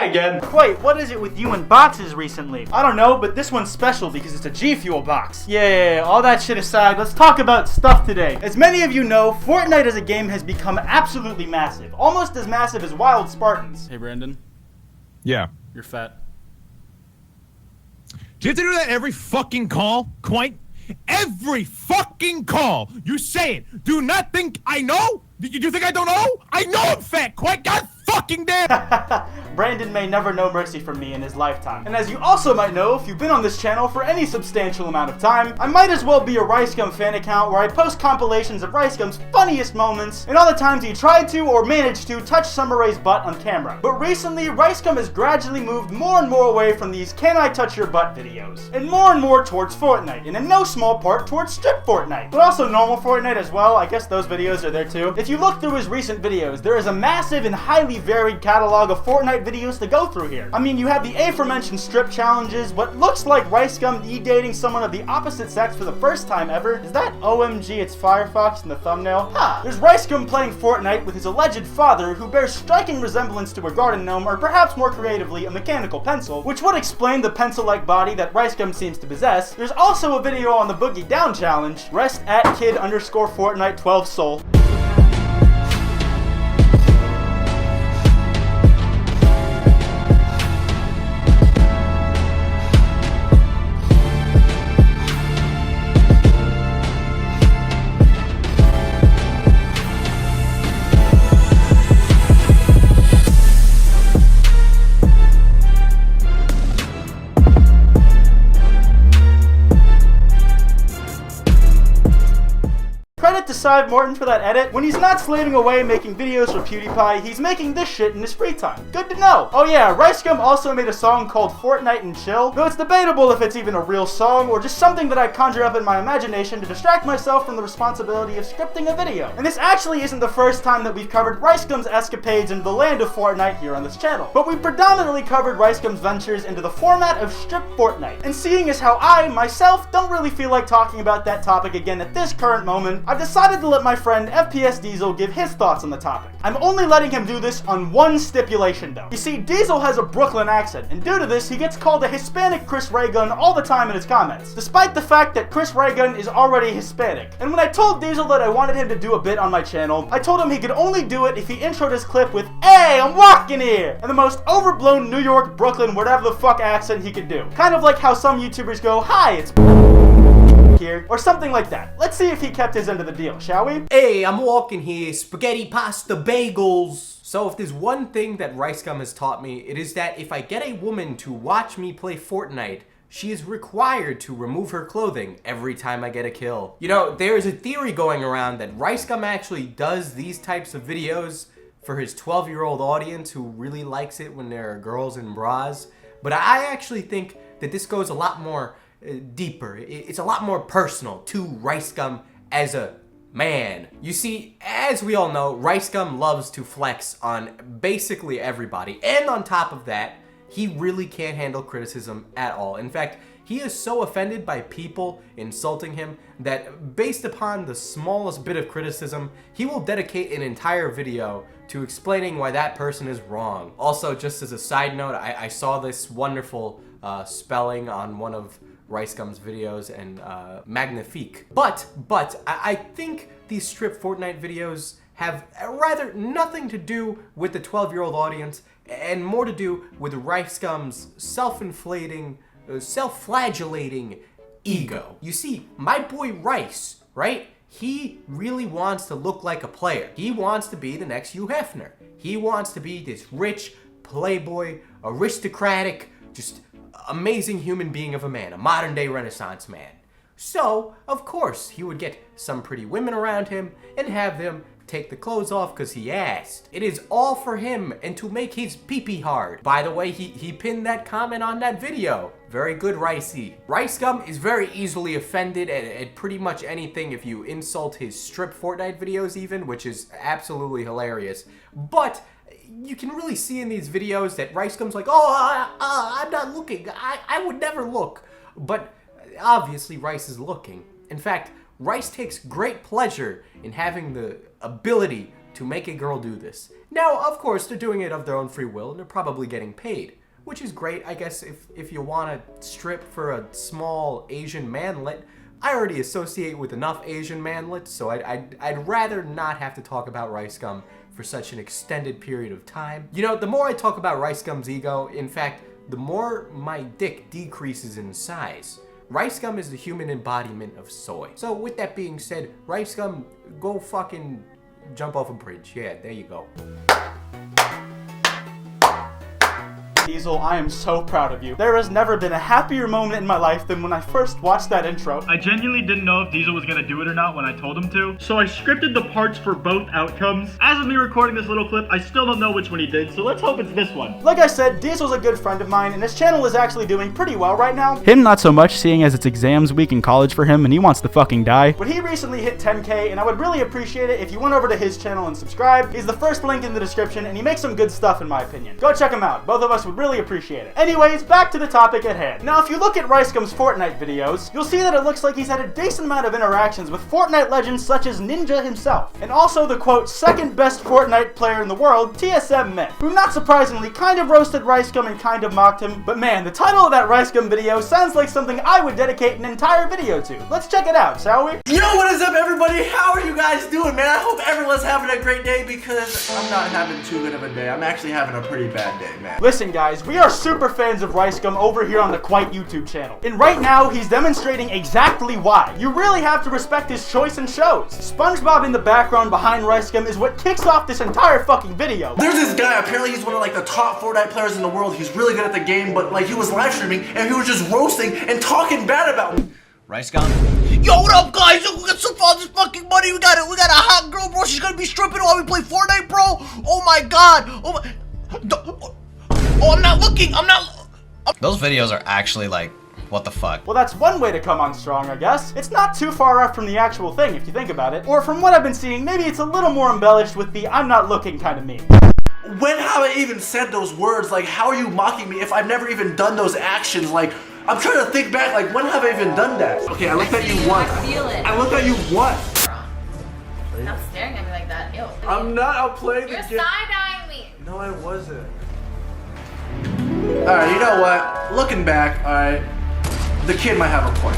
Hi again. Kwite, what is it with you and boxes recently? I don't know, but this one's special because it's a G Fuel box. Yeah, all that shit aside, let's talk about stuff today. As many of you know, Fortnite as a game has become absolutely massive. Almost as massive as Wild Spartans. Hey, Brandon. Yeah. You're fat. Do you have to do that every fucking call, Kwite? Every fucking call! You say it! Do not think I know? Do you think I don't know? I know I'm fat, Kwite! God fucking damn! Brandon may never know mercy from me in his lifetime. And as you also might know, if you've been on this channel for any substantial amount of time, I might as well be a RiceGum fan account where I post compilations of RiceGum's funniest moments and all the times he tried to or managed to touch Summer Rae's butt on camera. But recently, RiceGum has gradually moved more and more away from these can I touch your butt videos, and more towards Fortnite, and in no small part towards strip Fortnite, but also normal Fortnite as well. I guess those videos are there too. If you look through his recent videos, there is a massive and highly varied catalog of Fortnite videos to go through here. I mean, you have the aforementioned strip challenges, what looks like RiceGum e-dating someone of the opposite sex for the first time ever. Is that OMG it's Firefox in the thumbnail? Huh. There's RiceGum playing Fortnite with his alleged father, who bears striking resemblance to a garden gnome, or perhaps more creatively, a mechanical pencil, which would explain the pencil-like body that RiceGum seems to possess. There's also a video on the Boogie Down challenge, rest at kid_Fortnite 12 soul. Credit to Cy Morton for that edit. When he's not slaving away making videos for PewDiePie, he's making this shit in his free time. Good to know. Oh yeah, RiceGum also made a song called Fortnite and Chill, though it's debatable if it's even a real song or just something that I conjure up in my imagination to distract myself from the responsibility of scripting a video. And this actually isn't the first time that we've covered RiceGum's escapades into the land of Fortnite here on this channel, but we predominantly covered RiceGum's ventures into the format of strip Fortnite. And seeing as how I, myself, don't really feel like talking about that topic again at this current moment, I've decided to let my friend FPS Diesel give his thoughts on the topic. I'm only letting him do this on one stipulation though. You see, Diesel has a Brooklyn accent, and due to this, he gets called a Hispanic Chris Ray Gun all the time in his comments, despite the fact that Chris Ray Gun is already Hispanic. And when I told Diesel that I wanted him to do a bit on my channel, I told him he could only do it if he introed his clip with, "Hey, I'm walking here!" and the most overblown New York, Brooklyn, whatever the fuck accent he could do. Kind of like how some YouTubers go, "Hi, it's here," or something like that. Let's see if he kept his end of the deal, shall we? Hey, I'm walking here, spaghetti pasta bagels. So if there's one thing that RiceGum has taught me, it is that if I get a woman to watch me play Fortnite, she is required to remove her clothing every time I get a kill. You know, there's a theory going around that RiceGum actually does these types of videos for his 12-year-old audience who really likes it when there are girls in bras. But I actually think that this goes a lot more deeper. It's a lot more personal to RiceGum as a man. You see, as we all know, RiceGum loves to flex on basically everybody, and on top of that, he really can't handle criticism at all. In fact, he is so offended by people insulting him that based upon the smallest bit of criticism, he will dedicate an entire video to explaining why that person is wrong. Also, just as a side note, I saw this wonderful spelling on one of RiceGum's videos, and magnifique. But I think these strip Fortnite videos have rather nothing to do with the 12-year-old audience and more to do with RiceGum's self-inflating, self-flagellating ego. You see, my boy Rice, right? He really wants to look like a player. He wants to be the next Hugh Hefner. He wants to be this rich playboy, aristocratic, just amazing human being of a man, a modern day Renaissance man. So, of course, he would get some pretty women around him and have them take the clothes off because he asked. It is all for him and to make his pee-pee hard. By the way, he pinned that comment on that video. Very good, Ricey. RiceGum is very easily offended at pretty much anything if you insult his strip Fortnite videos even, which is absolutely hilarious. But you can really see in these videos that RiceGum's like, "Oh, I'm not looking. I would never look." But obviously Rice is looking. In fact, Rice takes great pleasure in having the ability to make a girl do this. Now, of course, they're doing it of their own free will, and they're probably getting paid, which is great. I guess if you want to strip for a small Asian manlet, I already associate with enough Asian manlets, so I'd rather not have to talk about RiceGum for such an extended period of time. You know, the more I talk about RiceGum's ego, in fact, the more my dick decreases in size. RiceGum is the human embodiment of soy. So with that being said, RiceGum, go fucking jump off a bridge. Yeah, there you go. Diesel, I am so proud of you. There has never been a happier moment in my life than when I first watched that intro. I genuinely didn't know if Diesel was gonna do it or not when I told him to, so I scripted the parts for both outcomes. As of me recording this little clip, I still don't know which one he did, so let's hope it's this one. Like I said, Diesel's a good friend of mine, and his channel is actually doing pretty well right now. Him not so much, seeing as it's exams week in college for him, and he wants to fucking die. But he recently hit 10K, and I would really appreciate it if you went over to his channel and subscribed. He's the first link in the description, and he makes some good stuff in my opinion. Go check him out. Both of us would really appreciate it. Anyways, back to the topic at hand. Now, if you look at RiceGum's Fortnite videos, you'll see that it looks like he's had a decent amount of interactions with Fortnite legends such as Ninja himself, and also the quote, second best Fortnite player in the world, CupcakesMmm, who not surprisingly kind of roasted RiceGum and kind of mocked him, but man, the title of that RiceGum video sounds like something I would dedicate an entire video to. Let's check it out, shall we? Yo, what is up, everybody? How are you guys doing, man? I hope everyone's having a great day, because I'm not having too good of a day. I'm actually having a pretty bad day, man. Listen, guys, we are super fans of RiceGum over here on the Kwite YouTube channel, and right now he's demonstrating exactly why. You really have to respect his choice and shows. SpongeBob in the background behind RiceGum is what kicks off this entire fucking video. There's this guy, apparently he's one of like the top Fortnite players in the world. He's really good at the game, but like he was live streaming and he was just roasting and talking bad about me. RiceGum? Yo, what up, guys? Yo, we got some all this fucking money. We got a hot girl, bro. She's gonna be stripping while we play Fortnite, bro. Oh my god. Oh my. I'm not looking. Those videos are actually like, what the fuck? Well, that's one way to come on strong, I guess. It's not too far off from the actual thing, if you think about it. Or from what I've been seeing, maybe it's a little more embellished with the I'm not looking kind of meme. When have I even said those words? Like, how are you mocking me if I've never even done those actions? Like, I'm trying to think back, like, when have I even done that? Okay, I looked at you once. I feel it. I looked at you once. Stop staring at me like that. Ew. I'm not, I'll play the game. You're side-eyeing me. No, I wasn't. Alright, you know what? Looking back, alright, the kid might have a point.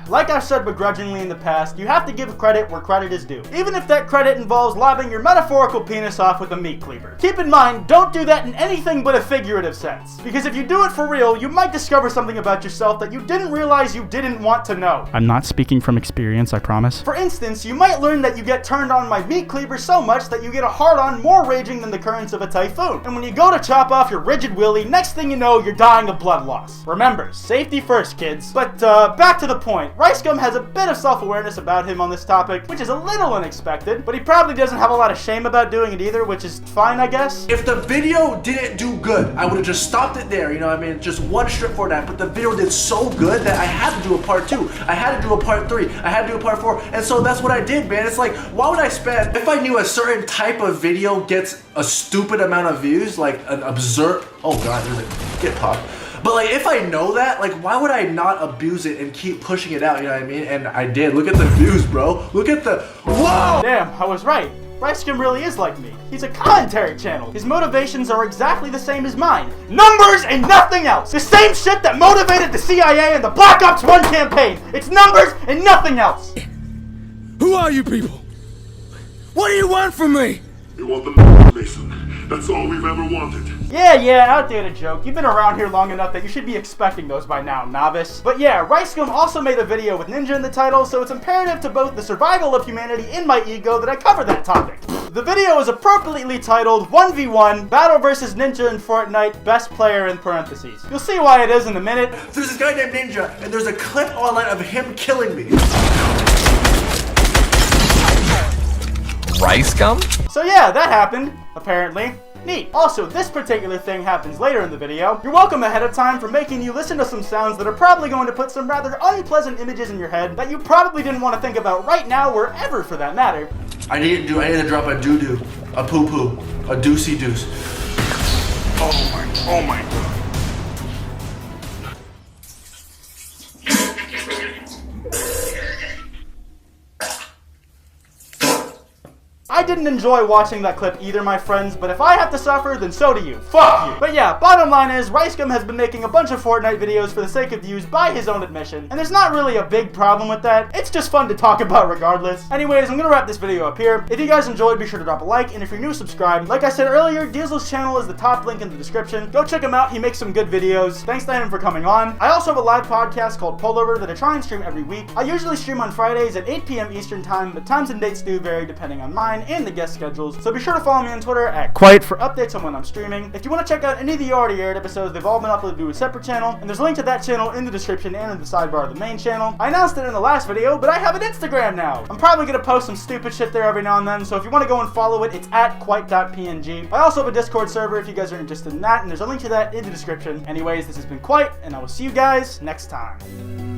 Like I've said begrudgingly in the past, you have to give credit where credit is due, even if that credit involves lobbing your metaphorical penis off with a meat cleaver. Keep in mind, don't do that in anything but a figurative sense, because if you do it for real, you might discover something about yourself that you didn't realize you didn't want to know. I'm not speaking from experience, I promise. For instance, you might learn that you get turned on by meat cleaver so much that you get a hard-on more raging than the currents of a typhoon, and when you go to chop off your rigid willy, next thing you know, you're dying of blood loss. Remember, safety first, kids. But back to the point. RiceGum has a bit of self-awareness about him on this topic, which is a little unexpected, but he probably doesn't have a lot of shame about doing it either, which is fine, I guess. If the video didn't do good, I would have just stopped it there, you know what I mean? Just one strip for that, but the video did so good that I had to do a part 2. I had to do a part 3. I had to do a part 4, and so that's what I did, man. It's like, why would I spend, if I knew a certain type of video gets a stupid amount of views, like an absurd, oh god, there's a, get popped. But like, if I know that, like, why would I not abuse it and keep pushing it out, you know what I mean? And I did. Look at the views, bro. Look at the, whoa! Damn, I was right. RiceGum really is like me. He's a commentary channel. His motivations are exactly the same as mine. Numbers and nothing else. The same shit that motivated the CIA and the Black Ops 1 campaign. It's numbers and nothing else. Who are you people? What do you want from me? We want the numbers, Mason. That's all we've ever wanted. Yeah, outdated joke. You've been around here long enough that you should be expecting those by now, novice. But yeah, RiceGum also made a video with Ninja in the title, so it's imperative to both the survival of humanity and my ego that I cover that topic. The video is appropriately titled 1v1 Battle vs Ninja in Fortnite Best Player in parentheses. You'll see why it is in a minute. There's this guy named Ninja, and there's a clip online of him killing me. RiceGum? So yeah, that happened, apparently. Neat. Also, this particular thing happens later in the video. You're welcome ahead of time for making you listen to some sounds that are probably going to put some rather unpleasant images in your head that you probably didn't want to think about right now or ever for that matter. I need to drop a doo-doo, a poo-poo, a doocy-doos. Oh my god. I didn't enjoy watching that clip either, my friends, but if I have to suffer, then so do you. Fuck you. But yeah, bottom line is, RiceGum has been making a bunch of Fortnite videos for the sake of views by his own admission, and there's not really a big problem with that. It's just fun to talk about regardless. Anyways, I'm gonna wrap this video up here. If you guys enjoyed, be sure to drop a like, and if you're new, subscribe. Like I said earlier, Diesel's channel is the top link in the description. Go check him out, he makes some good videos. Thanks to him for coming on. I also have a live podcast called Pullover that I try and stream every week. I usually stream on Fridays at 8 p.m. Eastern time, but times and dates do vary depending on mine and the guest schedules, so be sure to follow me on Twitter at Kwite for updates on when I'm streaming. If you want to check out any of the already aired episodes, they've all been uploaded to a separate channel, and there's a link to that channel in the description and in the sidebar of the main channel. I announced it in the last video, but I have an Instagram now. I'm probably going to post some stupid shit there every now and then, so if you want to go and follow it, it's at Kwite.png. I also have a Discord server if you guys are interested in that, and there's a link to that in the description. Anyways, this has been Kwite, and I will see you guys next time.